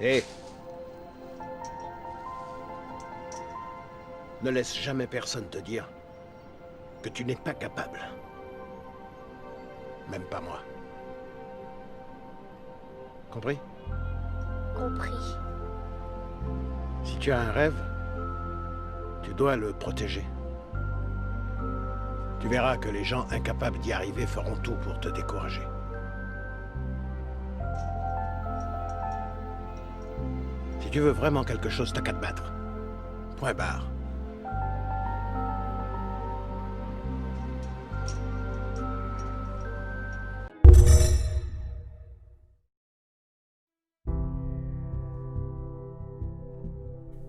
Hé! Ne laisse jamais personne te dire que tu n'es pas capable. Même pas moi. Compris? Compris. Si tu as un rêve, tu dois le protéger. Tu verras que les gens incapables d'y arriver feront tout pour te décourager. Si tu veux vraiment quelque chose, t'as qu'à te battre. Point barre.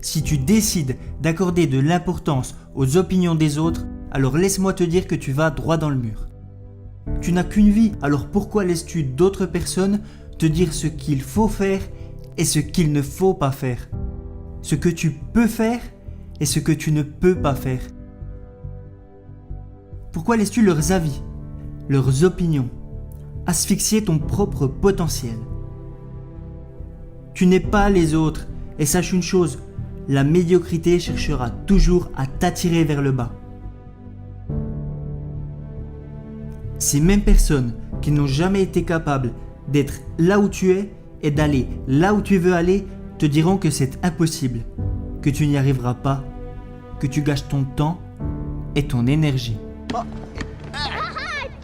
Si tu décides d'accorder de l'importance aux opinions des autres, alors laisse-moi te dire que tu vas droit dans le mur. Tu n'as qu'une vie, alors pourquoi laisses-tu d'autres personnes te dire ce qu'il faut faire et ce qu'il ne faut pas faire? Ce que tu peux faire et ce que tu ne peux pas faire? Pourquoi laisses-tu leurs avis, leurs opinions, asphyxier ton propre potentiel? Tu n'es pas les autres, et sache une chose, la médiocrité cherchera toujours à t'attirer vers le bas. Ces mêmes personnes qui n'ont jamais été capables d'être là où tu es et d'aller là où tu veux aller te diront que c'est impossible, que tu n'y arriveras pas, que tu gâches ton temps et ton énergie.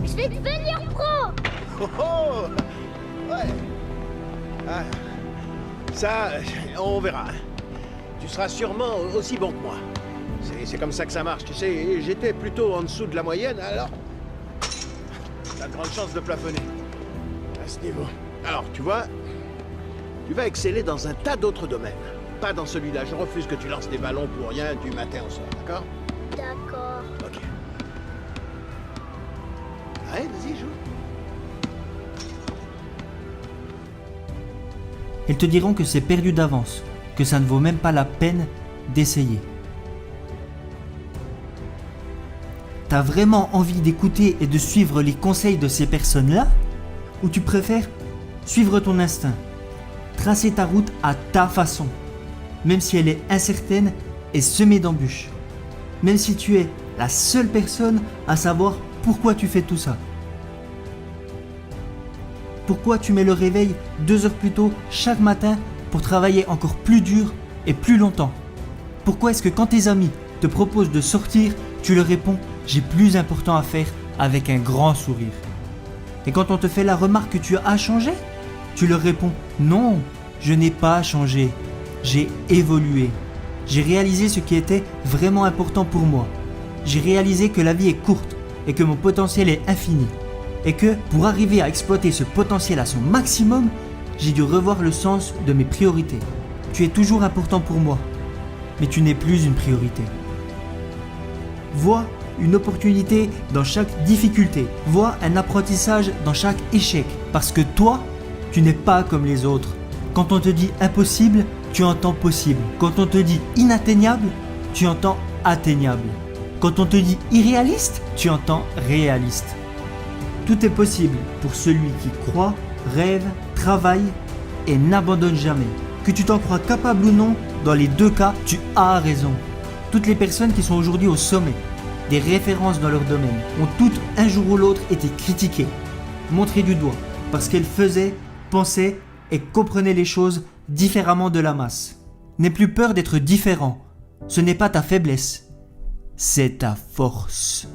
Je vais devenir pro. Oh oh! Ouais. Ah, ça, on verra. Tu seras sûrement aussi bon que moi. C'est comme ça que ça marche, tu sais. J'étais plutôt en dessous de la moyenne, alors... T'as de grandes chances de plafonner à ce niveau. Alors, tu vois, tu vas exceller dans un tas d'autres domaines. Pas dans celui-là. Je refuse que tu lances des ballons pour rien du matin au soir, d'accord? D'accord. Ok. Allez, vas-y, joue. Elles te diront que c'est perdu d'avance, que ça ne vaut même pas la peine d'essayer. T'as vraiment envie d'écouter et de suivre les conseils de ces personnes-là? Ou tu préfères suivre ton instinct, tracer ta route à ta façon, même si elle est incertaine et semée d'embûches, même si tu es la seule personne à savoir pourquoi tu fais tout ça? Pourquoi tu mets le réveil 2 heures plus tôt chaque matin pour travailler encore plus dur et plus longtemps? Pourquoi est-ce que quand tes amis te proposent de sortir, tu leur réponds « j'ai plus important à faire » avec un grand sourire? Et quand on te fait la remarque que tu as changé, tu leur réponds « non, je n'ai pas changé, j'ai évolué. J'ai réalisé ce qui était vraiment important pour moi. J'ai réalisé que la vie est courte et que mon potentiel est infini. Et que pour arriver à exploiter ce potentiel à son maximum, j'ai dû revoir le sens de mes priorités. Tu es toujours important pour moi, mais tu n'es plus une priorité. Vois une opportunité dans chaque difficulté. Vois un apprentissage dans chaque échec. Parce que toi, tu n'es pas comme les autres. Quand on te dit impossible, tu entends possible. Quand on te dit inatteignable, tu entends atteignable. Quand on te dit irréaliste, tu entends réaliste. Tout est possible pour celui qui croit, rêve, travaille et n'abandonne jamais. Que tu t'en crois capable ou non, dans les deux cas, tu as raison. Toutes les personnes qui sont aujourd'hui au sommet, des références dans leur domaine, ont toutes un jour ou l'autre été critiquées, montrées du doigt, parce qu'elles faisaient, pensaient et comprenaient les choses différemment de la masse. N'aie plus peur d'être différent. Ce n'est pas ta faiblesse, c'est ta force.